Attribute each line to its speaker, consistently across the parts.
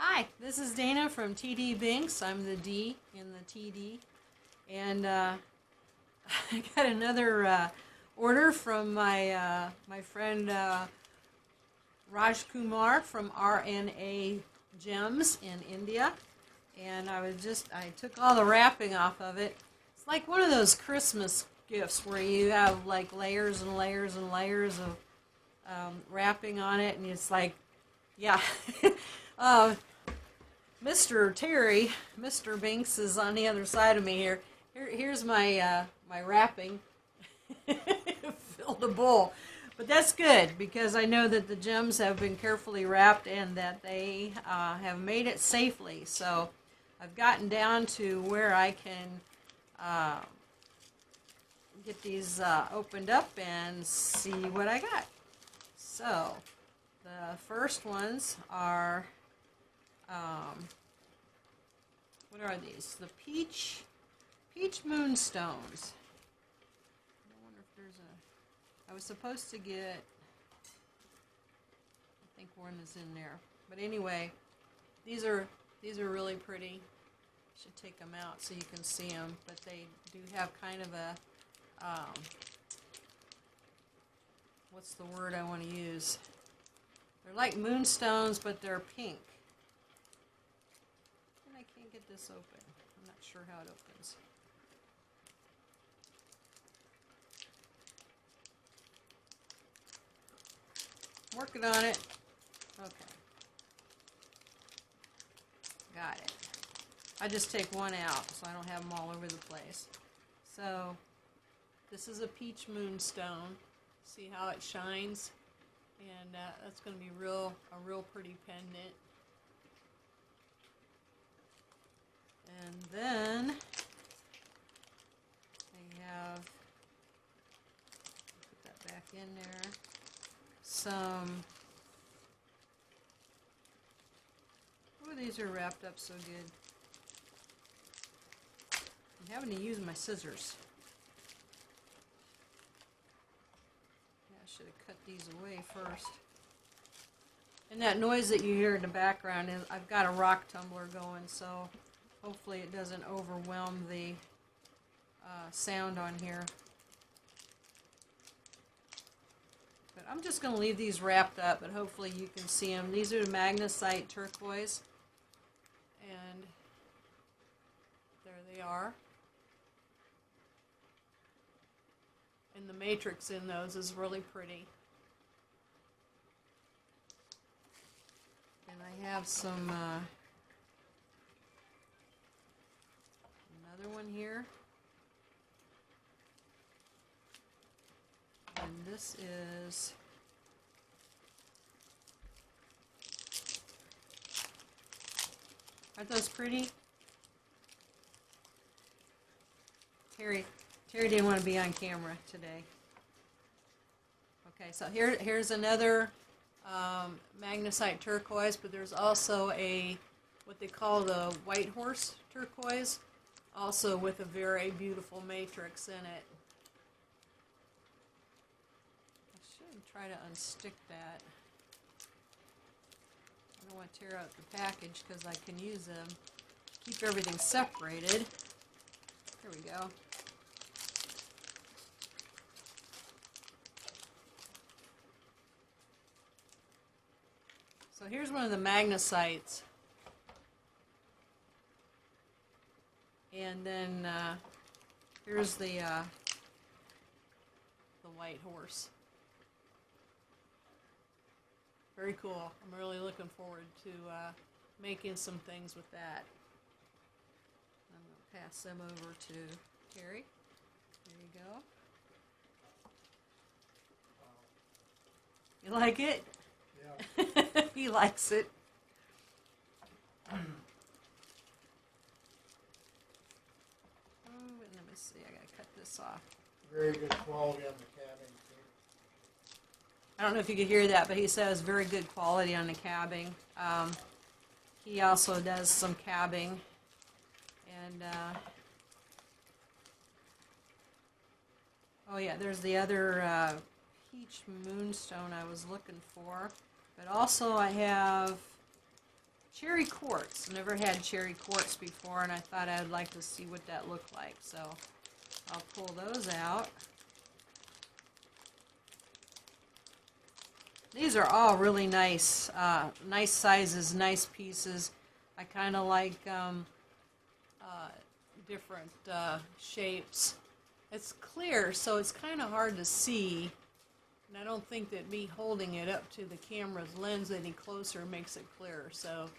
Speaker 1: Hi, this is Dana from TdBinks. I'm the D in the TD. And I got another order from my friend Raj Kumar from RNA Gems in India. And I took all the wrapping off of it. It's like one of those Christmas gifts where you have like layers and layers and layers of wrapping on it. And it's like, yeah. Mr. Binks is on the other side of me here. Here's my my wrapping. Filled a bowl. But that's good because I know that the gems have been carefully wrapped and that they have made it safely. So I've gotten down to where I can get these opened up and see what I got. So the first ones are what are these? The peach moonstones. I wonder if there's a. I was supposed to get. I think one is in there, but anyway, these are really pretty. Should take them out so you can see them, but they do have kind of a. What's the word I want to use? They're like moonstones, but they're pink. And I can't get this open. I'm not sure how it opens. I'm working on it. Okay. Got it. I just take one out so I don't have them all over the place. So this is a peach moonstone. See how it shines? And that's going to be a real pretty pendant. And then I have, put that back in there, some, oh, these are wrapped up so good. I'm having to use my scissors. Should have cut these away first. And that noise that you hear in the background is I've got a rock tumbler going, so hopefully it doesn't overwhelm the sound on here. But I'm just going to leave these wrapped up, but hopefully you can see them. These are the magnesite turquoise, and there they are. And the matrix in those is really pretty. And I have some, another one here. And this is, aren't those pretty? Terry didn't want to be on camera today. Okay, so here's another magnesite turquoise, but there's also a what they call the white horse turquoise, also with a very beautiful matrix in it. I should try to unstick that. I don't want to tear out the package because I can use them. Keep everything separated. Here we go. So here's one of the magnesites, and then here's the white horse. Very cool. I'm really looking forward to making some things with that. I'm going to pass them over to Terry. There you go. You like it? Yeah. He likes it. Oh, let me see. I gotta cut this off.
Speaker 2: Very good quality on the cabbing too.
Speaker 1: I don't know if you could hear that, but he says very good quality on the cabbing. He also does some cabbing, and oh yeah, there's the other peach moonstone I was looking for. But also I have cherry quartz. Never had cherry quartz before, and I thought I'd like to see what that looked like. So I'll pull those out. These are all really nice, nice sizes, nice pieces. I kind of like different shapes. It's clear, so it's kind of hard to see. And I don't think that me holding it up to the camera's lens any closer makes it clearer. So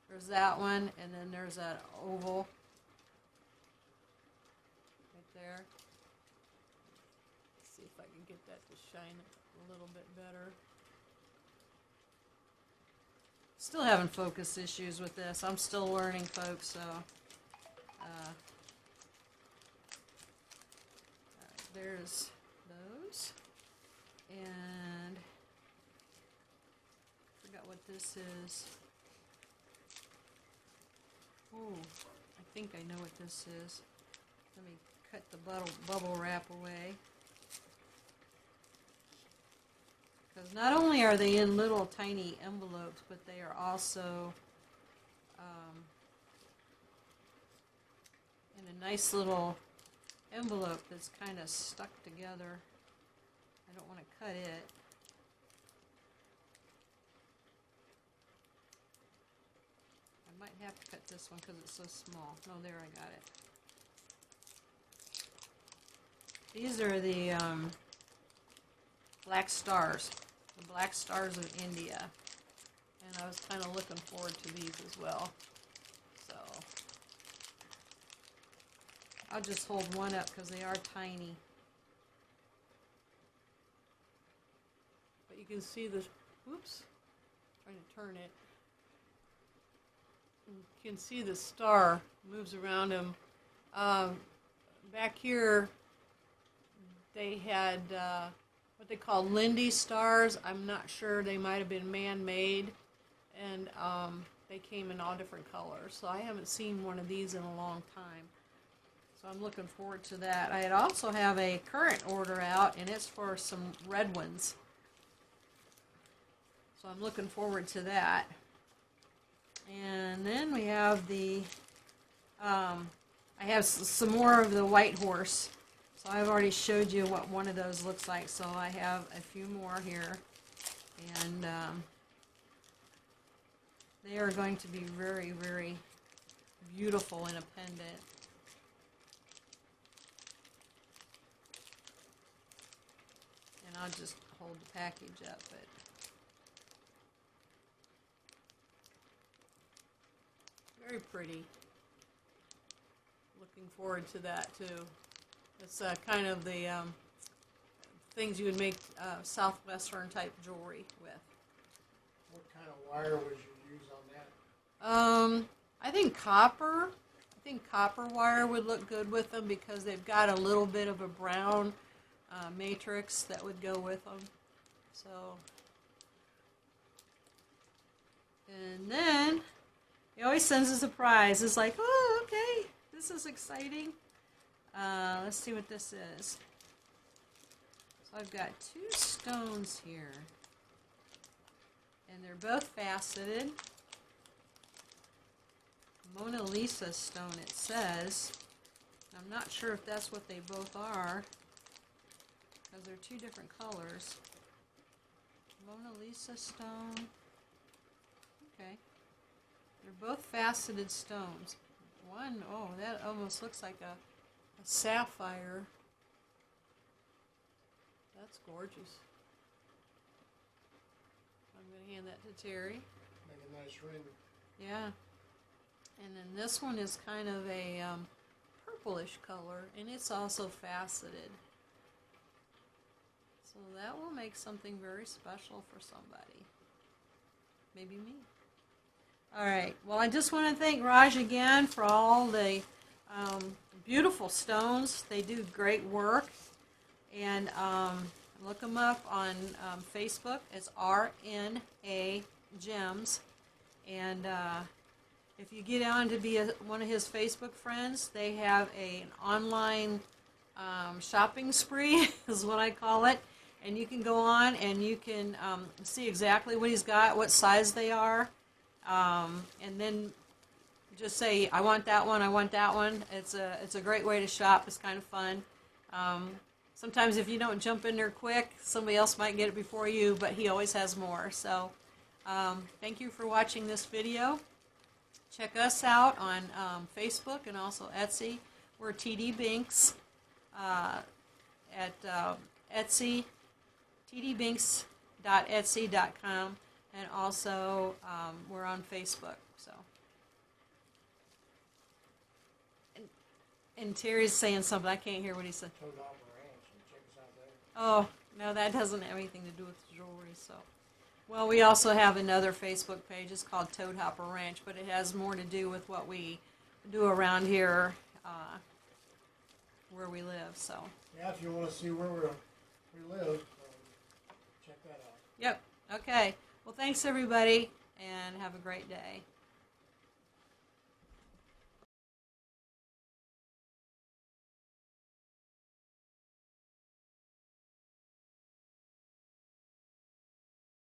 Speaker 1: there's that one, and then there's that oval right there. Let's see if I can get that to shine a little bit better. Still having focus issues with this. I'm still learning, folks, so there's those. And I forgot what this is. Oh, I think I know what this is. Let me cut the bubble wrap away. Because not only are they in little tiny envelopes, but they are also in a nice little envelope that's kind of stuck together. I don't want to cut it. I might have to cut this one because it's so small. No, there, I got it. These are the black stars. The black stars of India. And I was kind of looking forward to these as well. So I'll just hold one up because they are tiny. But you can see the, oops, trying to turn it. You can see the star moves around them. Back here, they had what they call Lindy stars. I'm not sure. They might have been man-made. And they came in all different colors. So I haven't seen one of these in a long time. So I'm looking forward to that. I also have a current order out, and it's for some red ones. So I'm looking forward to that. And then we have the, I have some more of the white horse. So I've already showed you what one of those looks like. So I have a few more here. And they are going to be very, very beautiful in a pendant. And I'll just hold the package up. But very pretty. Looking forward to that too. It's kind of the things you would make Southwestern type jewelry with.
Speaker 2: What kind of wire would you use on that?
Speaker 1: I think copper. I think copper wire would look good with them because they've got a little bit of a brown matrix that would go with them. So, and then he always sends a surprise. It's like, oh, okay, this is exciting. Let's see what this is. So I've got two stones here, and they're both faceted. Mona Lisa stone, it says. I'm not sure if that's what they both are, because they're two different colors. Mona Lisa stone. Okay. They're both faceted stones. One, oh, that almost looks like a sapphire. That's gorgeous. I'm going to hand that to Terry.
Speaker 2: Make a nice ring.
Speaker 1: Yeah. And then this one is kind of a purplish color, and it's also faceted. So that will make something very special for somebody. Maybe me. All right. Well, I just want to thank Raj again for all the beautiful stones. They do great work. And look them up on Facebook. It's RNA Gems. And if you get on to be one of his Facebook friends, they have an online shopping spree, is what I call it. And you can go on and you can see exactly what he's got, what size they are. and then just say, I want that one, I want that one. It's a great way to shop. It's kind of fun. Sometimes if you don't jump in there quick, somebody else might get it before you, but he always has more. So thank you for watching this video. Check us out on Facebook and also Etsy. We're TdBinks at Etsy, tdbinks.etsy.com, and also we're on Facebook. So, and Terry's saying something. I can't hear what he said.
Speaker 2: Toad Hopper Ranch, and check us out there.
Speaker 1: Oh, no, that doesn't have anything to do with jewelry. So, well, we also have another Facebook page. It's called Toad Hopper Ranch, but it has more to do with what we do around here, where we live. So.
Speaker 2: Yeah, if you want to see where we live, check that out.
Speaker 1: Yep. Okay. Well, thanks everybody, and have a great day.